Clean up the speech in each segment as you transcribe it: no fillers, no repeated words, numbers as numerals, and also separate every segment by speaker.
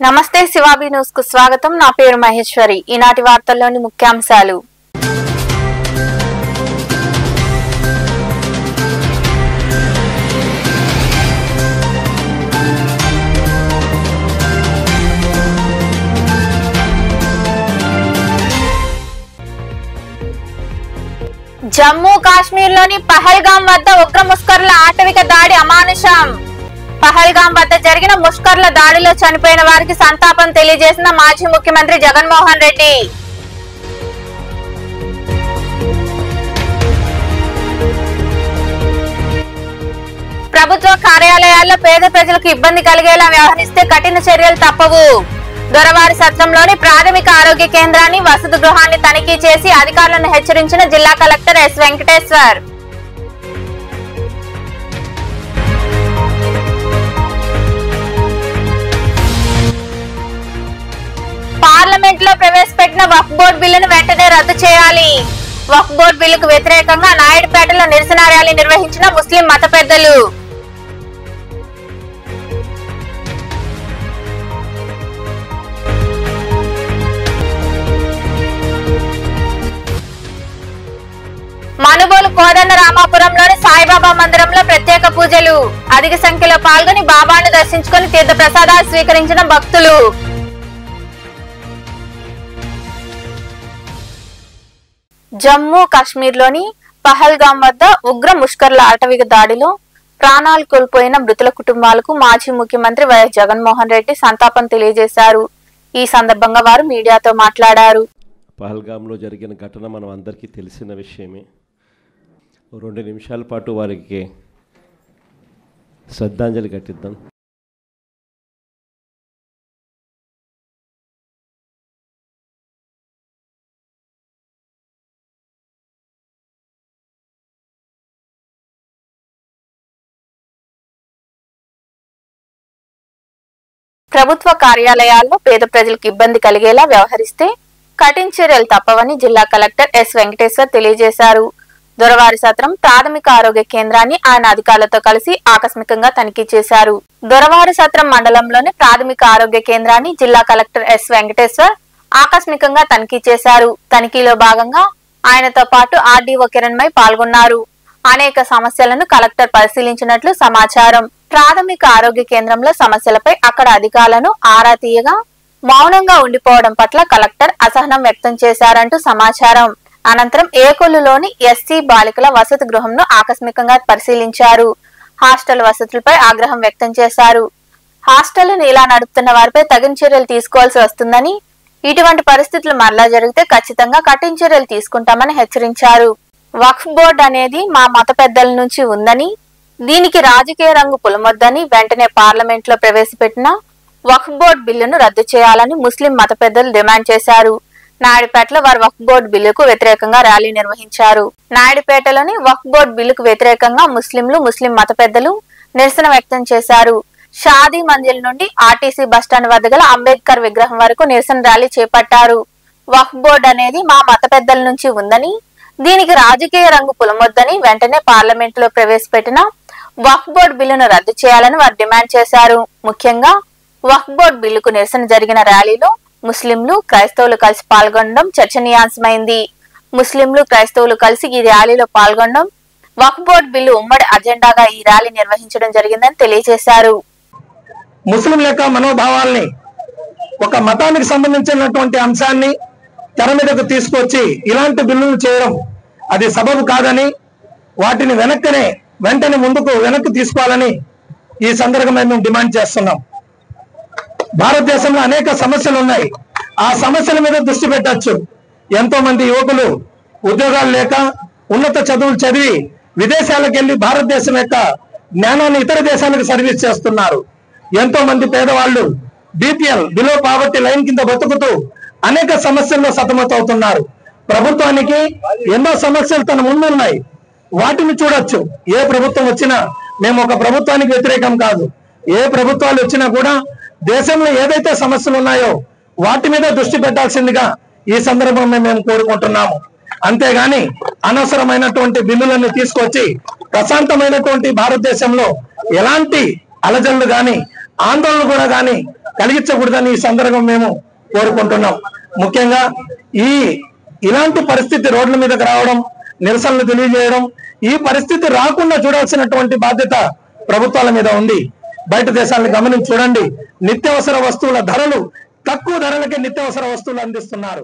Speaker 1: నమస్తే శివాబి న్యూస్ కు స్వాగతం. నా పేరు మహేశ్వరి. ఈనాటి వార్తల్లోని ముఖ్యాంశాలు. జమ్మూ కాశ్మీర్ లోని పహల్గాం వద్ద ఉగ్ర ముష్కరుల ఆటవిక దాడి అమానుషం. పహల్గాం వద్ద జరిగిన ముష్కరుల దాడిలో చనిపోయిన వారికి సంతాపం తెలియజేసిన మాజీ ముఖ్యమంత్రి జగన్మోహన్ రెడ్డి. ప్రభుత్వ కార్యాలయాల్లో పేద ప్రజలకు ఇబ్బంది కలిగేలా వ్యవహరిస్తే కఠిన చర్యలు తప్పవు. దొరవారి సత్రంలోని ప్రాథమిక ఆరోగ్య కేంద్రాన్ని, వసతి గృహాన్ని తనిఖీ చేసి అధికారులను హెచ్చరించిన జిల్లా కలెక్టర్ ఎస్ వెంకటేశ్వర్. పార్లమెంట్ లో ప్రవేశపెట్టిన వక్ఫ్ బోర్డు బిల్లును వెంటనే రద్దు చేయాలి. వక్ఫ్ బోర్డు బిల్లుకు వ్యతిరేకంగా నాయుడుపేటలో నిరసన ర్యాలీ నిర్వహించిన ముస్లిం మత పెద్దలు. మనుబోలు కోదండ రామాపురంలోని సాయిబాబా మందిరంలో ప్రత్యేక పూజలు. అధిక సంఖ్యలో పాల్గొని బాబాను దర్శించుకుని తీర్థ ప్రసాదాలు స్వీకరించిన భక్తులు. జమ్మూ కాశ్మీర్ లోని పహల్గాం వద్ద ఉగ్ర ముష్కరుల ఆటవిక దాడిలో ప్రాణాలు కోల్పోయిన మృతుల కుటుంబాలకు మాజీ ముఖ్యమంత్రి వైఎస్ జగన్మోహన్ రెడ్డి సంతాపం తెలియజేశారు. ఈ సందర్భంగా వారు మీడియాతో మాట్లాడారు.
Speaker 2: పహల్గాంలో జరిగిన ఘటన మనం అందరికీ తెలిసిన విషయమే. 2 నిమిషాల పాటు వారికి శ్రద్ధాంజలి ఘటిద్దాం.
Speaker 1: ప్రభుత్వ కార్యాలయాల్లో పేద ప్రజలకు ఇబ్బంది కలిగేలా వ్యవహరిస్తే కఠిన చర్యలు తప్పవని జిల్లా కలెక్టర్ ఎస్ వెంకటేశ్వర్ తెలియజేశారు. దొరవారి సత్రం ప్రాథమిక ఆరోగ్య కేంద్రాన్ని ఆయన అధికారులతో కలిసి ఆకస్మికంగా తనిఖీ చేశారు. దొరవారి సత్రం మండలంలోని ప్రాథమిక ఆరోగ్య కేంద్రాన్ని జిల్లా కలెక్టర్ ఎస్ వెంకటేశ్వర్ ఆకస్మికంగా తనిఖీ చేశారు. తనిఖీలో భాగంగా ఆయనతో పాటు ఆర్డీఓ కిరణ్మై పాల్గొన్నారు. అనేక సమస్యలను కలెక్టర్ పరిశీలించినట్లు సమాచారం. ప్రాథమిక ఆరోగ్య కేంద్రంలో సమస్యలపై అక్కడ అధికారులను ఆరా తీయగా మౌనంగా ఉండిపోవడం పట్ల కలెక్టర్ అసహనం వ్యక్తం చేశారంటూ సమాచారం. అనంతరం ఏకొల్లులోని ఎస్సీ బాలికల వసతి గృహంను ఆకస్మికంగా పరిశీలించారు. హాస్టల్ వసతులపై ఆగ్రహం వ్యక్తం చేశారు. హాస్టల్ను ఇలా నడుపుతున్న వారిపై తగిన చర్యలు తీసుకోవాల్సి వస్తుందని, ఇటువంటి పరిస్థితులు మరలా జరిగితే ఖచ్చితంగా కఠిన చర్యలు తీసుకుంటామని హెచ్చరించారు. వక్ఫ్ బోర్డు అనేది మా మత పెద్దల నుంచి ఉందని, దీనికి రాజకీయ రంగు పులమొద్దని వెంటనే పార్లమెంట్ లో ప్రవేశపెట్టిన వక్ఫ్ బోర్డు బిల్లును రద్దు చేయాలని ముస్లిం మత పెద్దలు డిమాండ్ చేశారు. నాయుడుపేటలో వారు వక్ఫ్ బోర్డు బిల్లుకు వ్యతిరేకంగా ర్యాలీ నిర్వహించారు. నాయుడుపేటలోని వక్ఫ్ బోర్డు బిల్లుకు వ్యతిరేకంగా ముస్లిం మత పెద్దలు నిరసన వ్యక్తం చేశారు. షాదీ మంజిల్ నుండి ఆర్టీసీ బస్టాండ్ వద్ద గల అంబేద్కర్ విగ్రహం వరకు నిరసన ర్యాలీ చేపట్టారు. వక్ఫ్ బోర్డు అనేది మా మత పెద్దల నుంచి ఉందని, దీనికి రాజకీయ రంగు పులమొద్దని వెంటనే పార్లమెంట్ లో ప్రవేశపెట్టిన వక్ఫ్ బోర్డు బిల్లును రద్దు చేయాలని వారు డిమాండ్ చేశారు. ముఖ్యంగా వక్ఫ్ బోర్డు బిల్లుకు నిరసన జరిగిన ర్యాలీలో ముస్లింలు, క్రైస్తవులు కలిసి పాల్గొనడం చర్చనీయాంశమైంది. ముస్లింలు, క్రైస్తవులు కలిసి ఈ ర్యాలీలో పాల్గొనడం, వక్ఫ్ బోర్డు బిల్లు ఉమ్మడి అజెండాగా ఈ ర్యాలీ నిర్వహించడం జరిగిందని తెలియజేశారు.
Speaker 3: ముస్లింల యొక్క మనోభావాల్ని, ఒక మతానికి సంబంధించినటువంటి అంశాన్ని తెర మీదకు తీసుకొచ్చి ఇలాంటి బిల్లులు చేయడం అది సబబు కాదని, వాటిని వెంటనే వెనక్కి తీసుకోవాలని ఈ సందర్భంగా మేము డిమాండ్ చేస్తున్నాం. భారతదేశంలో అనేక సమస్యలు ఉన్నాయి. ఆ సమస్యల మీద దృష్టి పెట్టచ్చు. ఎంతో మంది యువకులు ఉద్యోగాలు లేక ఉన్నత చదువులు చదివి విదేశాలకు వెళ్లి భారతదేశం యొక్క జ్ఞానాన్ని ఇతర దేశాలకు సర్వీస్ చేస్తున్నారు. ఎంతో మంది పేదవాళ్ళు బీపీఎల్, బిలో పావర్టీ లైన్ కింద బతుకుతూ అనేక సమస్యల్లో సతమతవుతున్నారు. ప్రభుత్వానికి ఎన్నో సమస్యలు తన ముందున్నాయి, వాటిని చూడొచ్చు. ఏ ప్రభుత్వం వచ్చినా మేము ఒక ప్రభుత్వానికి వ్యతిరేకం కాదు. ఏ ప్రభుత్వాలు వచ్చినా కూడా దేశంలో ఏదైతే సమస్యలు ఉన్నాయో వాటి మీద దృష్టి పెట్టాల్సిందిగా ఈ సందర్భంలో మేము కోరుకుంటున్నాము. అంతేగాని అనవసరమైనటువంటి బిల్లులను తీసుకొచ్చి ప్రశాంతమైనటువంటి భారతదేశంలో ఎలాంటి అలజడులు గాని ఆందోళన కూడా కానీ కలిగించకూడదని ఈ సందర్భం మేము కోరుకుంటున్నాం. ముఖ్యంగా ఇలాంటి పరిస్థితి రోడ్ల మీదకి రావడం, నిరసనలు తెలియజేయడం, ఈ పరిస్థితి రాకుండా చూడాల్సినటువంటి బాధ్యత ప్రభుత్వాల మీద ఉంది. బయట దేశాలను గమనించి చూడండి, నిత్యావసర వస్తువుల ధరలు తక్కువ ధరలకే నిత్యావసర వస్తువులు అందిస్తున్నారు.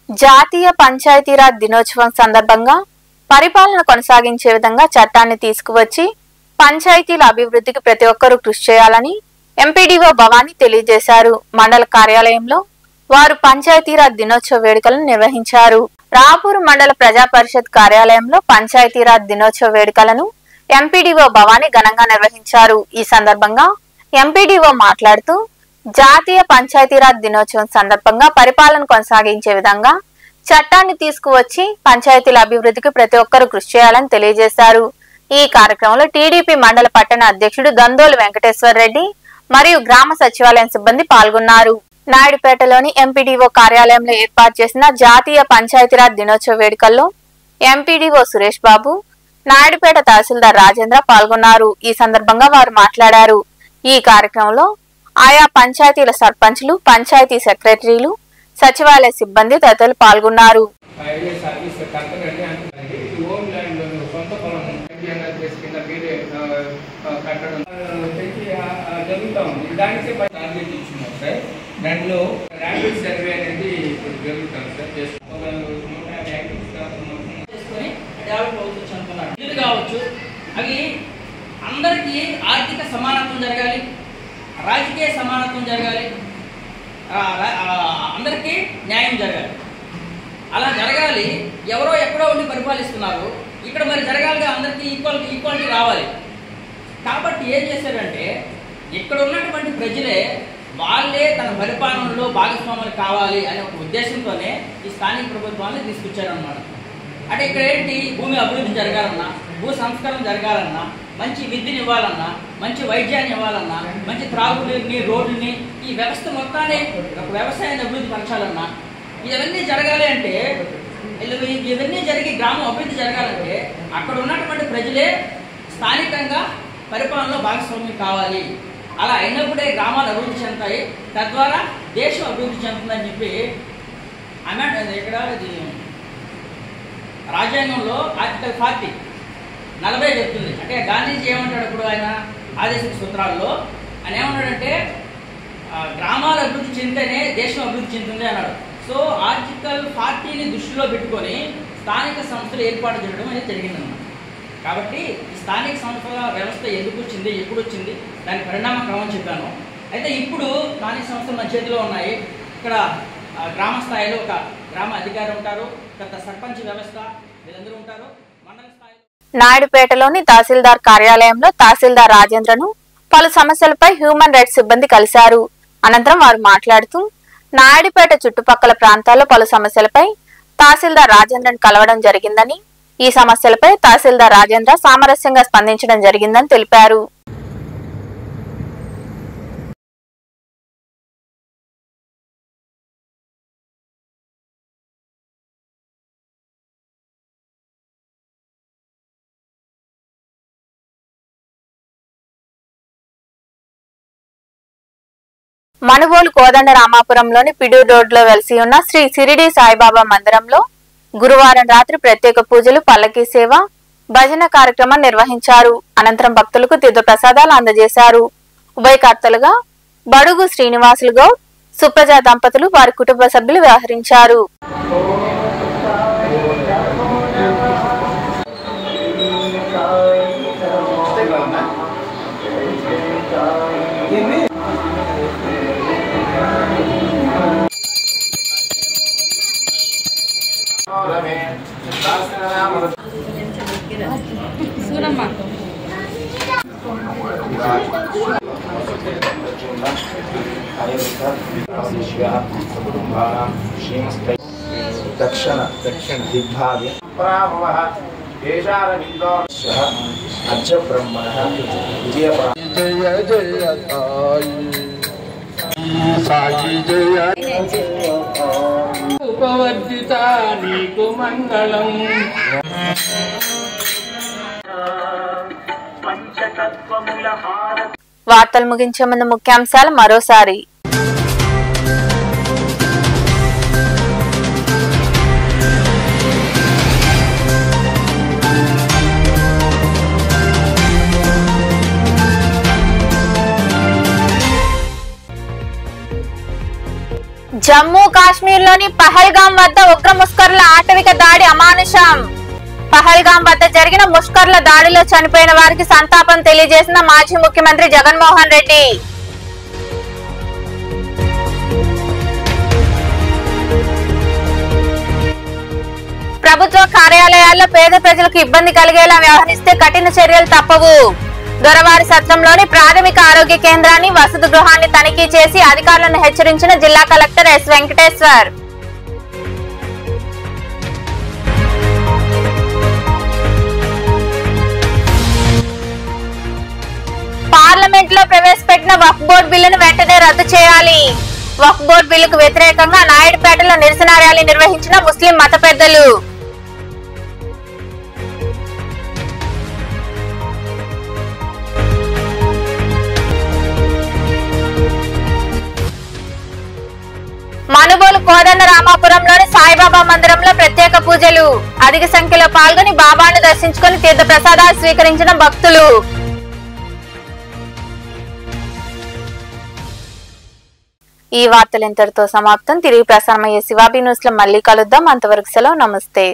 Speaker 1: జాతీయ పంచాయతీరాజ్ దినోత్సవం సందర్భంగా పరిపాలన కొనసాగించే విధంగా చట్టాన్ని తీసుకువచ్చి పంచాయతీల అభివృద్ధికి ప్రతి ఒక్కరూ కృషి చేయాలని ఎంపీడీఓ భవానీ తెలియజేశారు. మండల కార్యాలయంలో వారు పంచాయతీరాజ్ దినోత్సవ వేడుకలను నిర్వహించారు. రాపూర్ మండల ప్రజా పరిషత్ కార్యాలయంలో పంచాయతీరాజ్ దినోత్సవ వేడుకలను ఎంపీడీఓ భవానీ ఘనంగా నిర్వహించారు. ఈ సందర్భంగా ఎంపీడీఓ మాట్లాడుతూ జాతీయ పంచాయతీరాజ్ దినోత్సవం సందర్భంగా పరిపాలన కొనసాగించే విధంగా చట్టాన్ని తీసుకువచ్చి పంచాయతీల అభివృద్ధికి ప్రతి ఒక్కరూ కృషి చేయాలని తెలియజేశారు. ఈ కార్యక్రమంలో టీడీపీ మండల పట్టణ అధ్యక్షుడు దందోలు వెంకటేశ్వర రెడ్డి మరియు గ్రామ సచివాలయం సిబ్బంది పాల్గొన్నారు. నాయుడుపేటలోని ఎంపీడీఓ కార్యాలయంలో ఏర్పాటు చేసిన జాతీయ పంచాయతీరాజ్ దినోత్సవ వేడుకల్లో ఎంపీడీఓ సురేష్ బాబు, నాయుడుపేట తహసీల్దార్ రాజేంద్ర పాల్గొన్నారు. ఈ సందర్భంగా వారు మాట్లాడారు. ఈ కార్యక్రమంలో ఆయా పంచాయతీల సర్పంచ్లు, పంచాయతీ సెక్రటరీలు, సచివాలయ సిబ్బంది తదితరులు పాల్గొన్నారు.
Speaker 4: దాంట్లో ర్యాపిడ్ సర్వే అనేది జరుగుతాం సార్. చేసుకొని డెవలప్ అవుతుంది అనుకున్నారు. ఇల్లు కావచ్చు, అవి అందరికీ ఆర్థిక సమానత్వం జరగాలి, రాజకీయ సమానత్వం జరగాలి, అందరికీ న్యాయం జరగాలి. అలా జరగాలి. ఎవరో ఎక్కడో ఉండి పరిపాలిస్తున్నారు, ఇక్కడ మరి జరగాలిగా, అందరికీ ఈక్వాలిటీ రావాలి. కాబట్టి ఏం చేశారంటే ఇక్కడ ఉన్నటువంటి ప్రజలే వాళ్ళే తన పరిపాలనలో భాగస్వాములు కావాలి అనే ఒక ఉద్దేశంతోనే ఈ స్థానిక ప్రభుత్వాన్ని తీసుకొచ్చారన్నమాట. అంటే ఇక్కడ ఏంటి, భూమి అభివృద్ధి జరగాలన్నా, భూ సంస్కరణ జరగాలన్నా, మంచి విద్యను ఇవ్వాలన్నా, మంచి వైద్యాన్ని ఇవ్వాలన్నా, మంచి త్రాగునీరుని, రోడ్లని, ఈ వ్యవస్థ మొత్తాన్ని ఒక వ్యవసాయాన్ని అభివృద్ధి పరచాలన్నా, ఇవన్నీ జరగాలి అంటే, ఇవన్నీ జరిగి గ్రామం అభివృద్ధి జరగాలంటే అక్కడ ఉన్నటువంటి ప్రజలే స్థానికంగా పరిపాలనలో భాగస్వామ్యం కావాలి. అలా అయినప్పుడే గ్రామాలు అభివృద్ధి చెందుతాయి, తద్వారా దేశం అభివృద్ధి చెందుతుందని చెప్పి ఇక్కడ రాజ్యాంగంలో ఆర్టికల్ 40 చెప్తుంది. అంటే గాంధీజీ ఏమంటాడు ఇప్పుడు ఆయన ఆదేశిక సూత్రాల్లో, ఆయన ఏమన్నాడంటే గ్రామాలు అభివృద్ధి చెందితేనే దేశం అభివృద్ధి చెందుతుంది అన్నాడు. సో ఆర్టికల్ 40ని దృష్టిలో పెట్టుకొని స్థానిక సంస్థలు ఏర్పాటు చేయడం అనేది జరిగిందన్నమాట. కాబట్టి ఈ స్థానిక సంస్థల వ్యవస్థ ఎందుకు వచ్చింది, ఎప్పుడు వచ్చింది, దాని పరిణామ క్రమం చెప్పాను. అయితే ఇప్పుడు స్థానిక సంస్థలు మన చేతిలో ఉన్నాయి. ఇక్కడ గ్రామ స్థాయిలో ఒక గ్రామ అధికారి ఉంటారు, పెద్ద సర్పంచ్ వ్యవస్థ, వీళ్ళందరూ ఉంటారు. మండల స్థాయిలో
Speaker 1: నాయుడుపేటలోని తహసీల్దార్ కార్యాలయంలో తహసీల్దార్ రాజేంద్రను పలు సమస్యలపై హ్యూమన్ రైట్స్ సిబ్బంది కలిశారు. అనంతరం వారు మాట్లాడుతూ నాయుడుపేట చుట్టుపక్కల ప్రాంతాల్లో పలు సమస్యలపై తహసీల్దార్ రాజేంద్రను కలవడం జరిగిందని, ఈ సమస్యలపై తహసీల్దార్ రాజేంద్ర సామరస్యంగా స్పందించడం జరిగిందని తెలిపారు. మనుబోలు కోదండ రామాపురంలోని పిడూరు రోడ్లో వెలిసి ఉన్న శ్రీ సిరిడి సాయిబాబా మందిరంలో గురువారం రాత్రి ప్రత్యేక పూజలు, పల్లకీ సేవ, భజన కార్యక్రమం నిర్వహించారు. అనంతరం భక్తులకు తీర్థప్రసాదాలు అందజేశారు. ఉభయకర్తలుగా బడుగు శ్రీనివాసులు గౌడ్, సుప్రజ దంపతులు, వారి కుటుంబ సభ్యులు వ్యవహరించారు.
Speaker 5: दक्षिण दिग्भागे अद्य ब्रह्मणः विजयप्रा जय जय साई जय
Speaker 4: उपवर्जिता नीकु मंगलम
Speaker 1: వార్తలు ముగించే ముందు ముఖ్యాంశాలు మరోసారి. జమ్మూ కాశ్మీర్లోని పహల్గాం వద్ద ఉగ్ర ముష్కర్ల ఆటవిక దాడి అమానుషం. పహల్గాం వద్ద జరిగిన ముష్కర్ల దాడిలో చనిపోయిన వారికి సంతాపం తెలియజేసిన మాజీ ముఖ్యమంత్రి జగన్మోహన్ రెడ్డి. ప్రభుత్వ కార్యాలయాల్లో పేద ప్రజలకు ఇబ్బంది కలిగేలా వ్యవహరిస్తే కఠిన చర్యలు తప్పవు. దొరవారి సత్రంలోని ప్రాథమిక ఆరోగ్య కేంద్రాన్ని, వసతి గృహాన్ని తనిఖీ చేసి అధికారులను హెచ్చరించిన జిల్లా కలెక్టర్ ఎస్ వెంకటేశ్వర్. పార్లమెంట్ లో ప్రవేశపెట్టిన వక్ఫ్ బోర్డు బిల్లును వెంటనే రద్దు చేయాలి. వక్ఫ్ బోర్డు బిల్లుకు వ్యతిరేకంగా నాయుడుపేటలో నిరసన ర్యాలీ నిర్వహించిన ముస్లిం మత పెద్దలు. మనుబోలు కోదండ రామాపురంలోని సాయిబాబా మందిరంలో ప్రత్యేక పూజలు. అధిక సంఖ్యలో పాల్గొని బాబాను దర్శించుకుని తీర్థ ప్రసాదాలు స్వీకరించిన భక్తులు. ఈ వార్తలు ఇంతటితో సమాప్తం. తిరిగి ప్రసారమయ్యే శివాబీ న్యూస్ లో మళ్ళీ కలుద్దాం. అంతవరకు సెలవు. నమస్తే.